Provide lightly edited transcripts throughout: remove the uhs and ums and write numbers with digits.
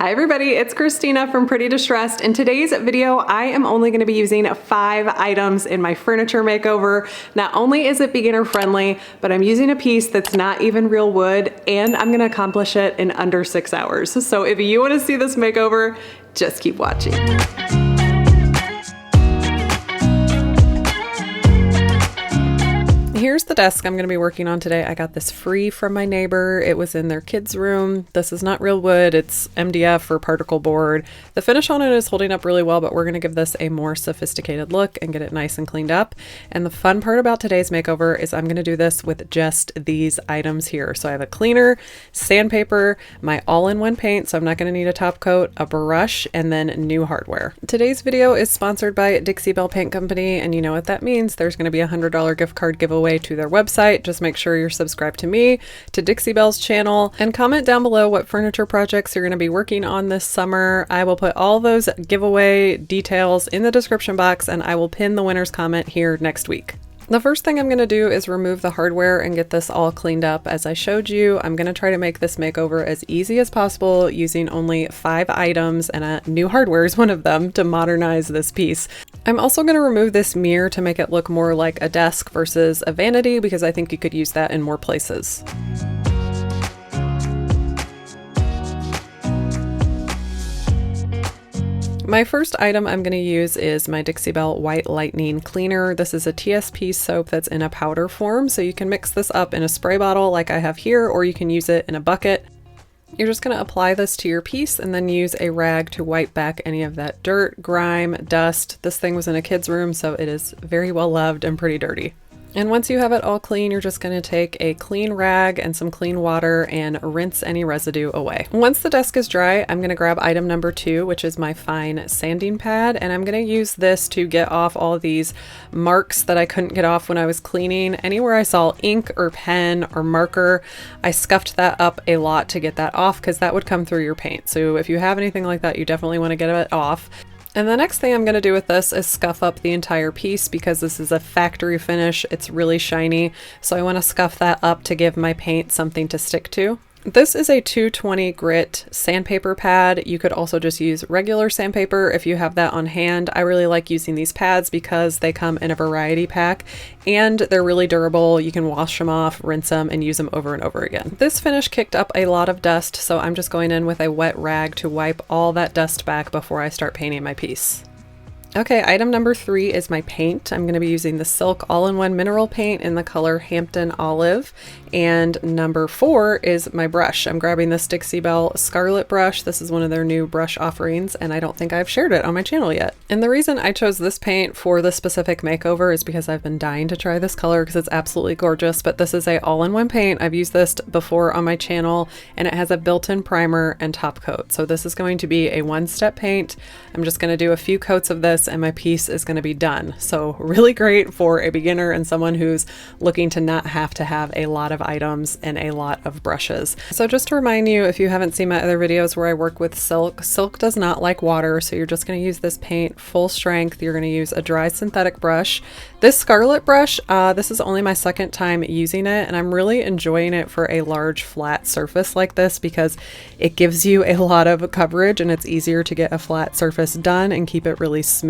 Hi everybody, it's Christina from Pretty Distressed. In today's video, I am only going to be using 5 items in my furniture makeover. Not only is it beginner friendly, but I'm using a piece that's not even real wood, and I'm going to accomplish it in under 6 hours. So if you want to see this makeover, just keep watching. Here's the desk I'm going to be working on today. I got this free from my neighbor. It was in their kids' room. This is not real wood. It's MDF or particle board. The finish on it is holding up really well, but we're going to give this a more sophisticated look and get it nice and cleaned up. And the fun part about today's makeover is I'm going to do this with just these items here. So I have a cleaner, sandpaper, my all-in-one paint, so I'm not going to need a top coat, a brush, and then new hardware. Today's video is sponsored by Dixie Belle Paint Company, and you know what that means. There's going to be a $100 gift card giveaway to their website. Just make sure you're subscribed to me, to Dixie Belle's channel, and comment down below what furniture projects you're going to be working on this summer. I will put all those giveaway details in the description box, and I will pin the winner's comment here next week. The first thing I'm going to do is remove the hardware and get this all cleaned up. As I showed you, I'm going to try to make this makeover as easy as possible using only 5 items, and new hardware is one of them to modernize this piece. I'm also going to remove this mirror to make it look more like a desk versus a vanity, because I think you could use that in more places. My first item I'm going to use is my Dixie Belle White Lightning Cleaner. This is a TSP soap that's in a powder form, so you can mix this up in a spray bottle like I have here, or you can use it in a bucket. You're just going to apply this to your piece and then use a rag to wipe back any of that dirt, grime, dust. This thing was in a kid's room, so it is very well loved and pretty dirty. And once you have it all clean, you're just going to take a clean rag and some clean water and rinse any residue away. Once the desk is dry, I'm going to grab item number 2, which is my fine sanding pad, and I'm going to use this to get off all these marks that I couldn't get off when I was cleaning. Anywhere I saw ink or pen or marker, I scuffed that up a lot to get that off, because that would come through your paint. So if you have anything like that, you definitely want to get it off. And the next thing I'm going to do with this is scuff up the entire piece, because this is a factory finish. It's really shiny, so I want to scuff that up to give my paint something to stick to. This is a 220 grit sandpaper pad. You could also just use regular sandpaper if you have that on hand. I really like using these pads because they come in a variety pack and they're really durable. You can wash them off, rinse them, and use them over and over again. This finish kicked up a lot of dust, so I'm just going in with a wet rag to wipe all that dust back before I start painting my piece. Okay, item number 3 is my paint. I'm going to be using the Silk all-in-one mineral paint in the color Hampton Olive. And number 4 is my brush. I'm grabbing this Dixie Belle Scarlet brush. This is one of their new brush offerings, and I don't think I've shared it on my channel yet. And the reason I chose this paint for this specific makeover is because I've been dying to try this color because it's absolutely gorgeous. But this is a all-in-one paint. I've used this before on my channel, and it has a built-in primer and top coat. So this is going to be a one-step paint. I'm just going to do a few coats of this and my piece is going to be done. So really great for a beginner and someone who's looking to not have to have a lot of items and a lot of brushes. So just to remind you, if you haven't seen my other videos where I work with silk, silk does not like water, so you're just going to use this paint full strength. You're going to use a dry synthetic brush. This Scarlet brush, this is only my second time using it, and I'm really enjoying it for a large flat surface like this because it gives you a lot of coverage and it's easier to get a flat surface done and keep it really smooth.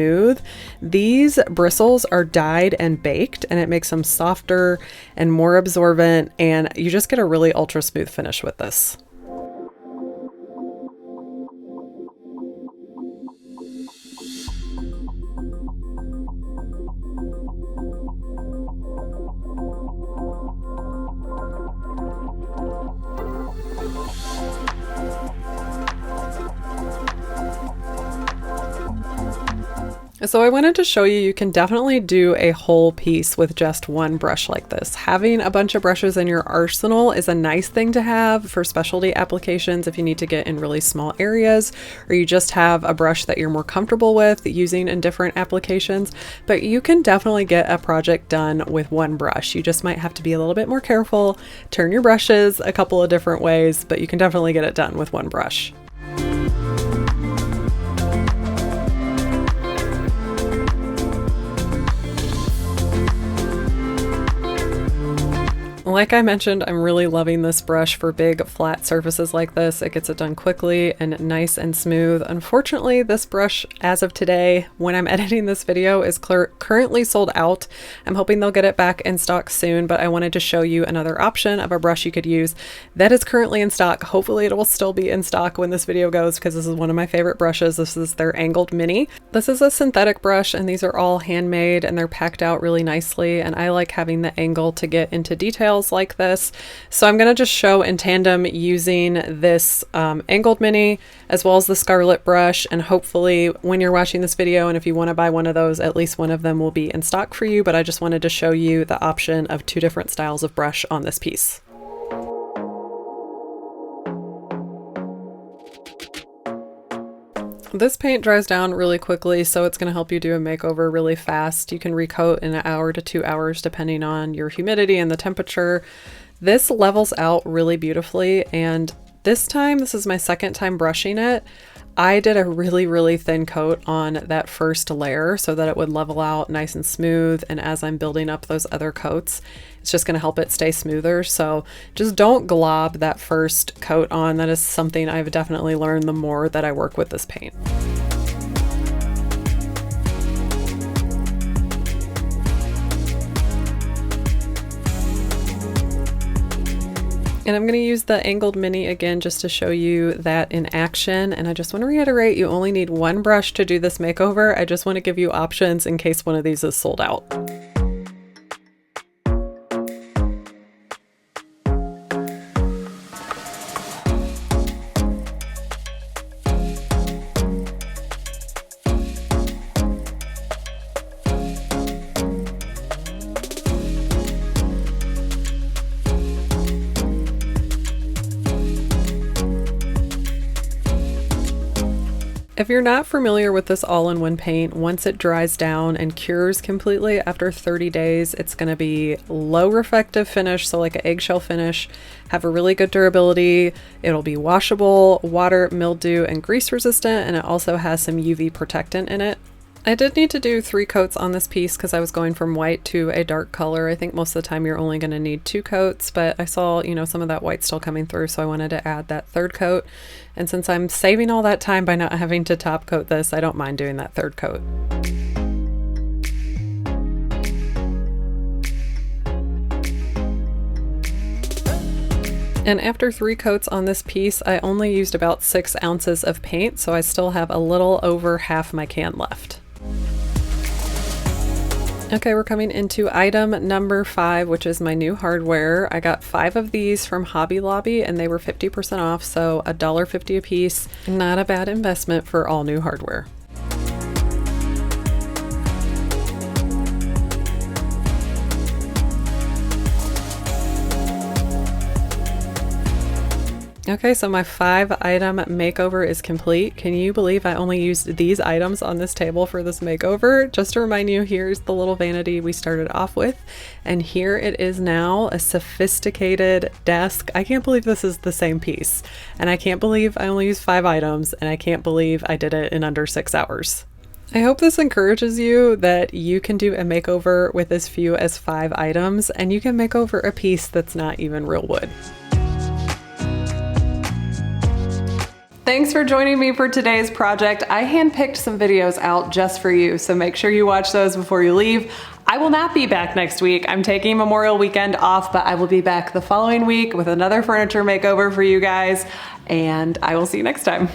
These bristles are dyed and baked, and it makes them softer and more absorbent, and you just get a really ultra smooth finish with this. So I wanted to show you can definitely do a whole piece with just one brush like this. Having a bunch of brushes in your arsenal is a nice thing to have for specialty applications if you need to get in really small areas, or you just have a brush that you're more comfortable with using in different applications. But you can definitely get a project done with one brush. You just might have to be a little bit more careful, turn your brushes a couple of different ways, but you can definitely get it done with one brush. Like I mentioned, I'm really loving this brush for big flat surfaces like this. It gets it done quickly and nice and smooth. Unfortunately, this brush, as of today, when I'm editing this video, is currently sold out. I'm hoping they'll get it back in stock soon, but I wanted to show you another option of a brush you could use that is currently in stock. Hopefully it will still be in stock when this video goes, because this is one of my favorite brushes. This is their angled mini. This is a synthetic brush, and these are all handmade and they're packed out really nicely, and I like having the angle to get into details like this. So I'm going to just show in tandem using this angled mini as well as the Scarlet brush, and hopefully when you're watching this video and if you want to buy one of those, at least one of them will be in stock for you. But I just wanted to show you the option of two different styles of brush on this piece. This paint dries down really quickly, so it's going to help you do a makeover really fast. You can recoat in an hour to 2 hours depending on your humidity and the temperature. This levels out really beautifully, and this is my second time brushing it. I did a really thin coat on that first layer so that it would level out nice and smooth, and as I'm building up those other coats, it's just going to help it stay smoother. So just don't glob that first coat on. That is something I've definitely learned the more that I work with this paint. And I'm going to use the angled mini again just to show you that in action. And I just want to reiterate, you only need one brush to do this makeover. I just want to give you options in case one of these is sold out. If you're not familiar with this all-in-one paint, once it dries down and cures completely after 30 days, it's going to be low reflective finish, so like an eggshell finish, have a really good durability. It'll be washable, water, mildew, and grease resistant, and it also has some UV protectant in it. I did need to do 3 coats on this piece because I was going from white to a dark color. I think most of the time you're only going to need 2 coats, but I saw, some of that white still coming through, so I wanted to add that 3rd coat. And since I'm saving all that time by not having to top coat this, I don't mind doing that 3rd coat. And after 3 coats on this piece, I only used about 6 ounces of paint, so I still have a little over half my can left. Okay, we're coming into item number 5, which is my new hardware. I got 5 of these from Hobby Lobby and they were 50% off, so $1.50 a piece. Not a bad investment for all new hardware. Okay, so my 5-item makeover is complete. Can you believe I only used these items on this table for this makeover? Just to remind you, here's the little vanity we started off with, and here it is now, a sophisticated desk. I can't believe this is the same piece, and I can't believe I only used 5 items, and I can't believe I did it in under 6 hours. I hope this encourages you that you can do a makeover with as few as 5 items, and you can make over a piece that's not even real wood. Thanks for joining me for today's project. I handpicked some videos out just for you, so make sure you watch those before you leave. I will not be back next week. I'm taking Memorial Weekend off, but I will be back the following week with another furniture makeover for you guys, and I will see you next time.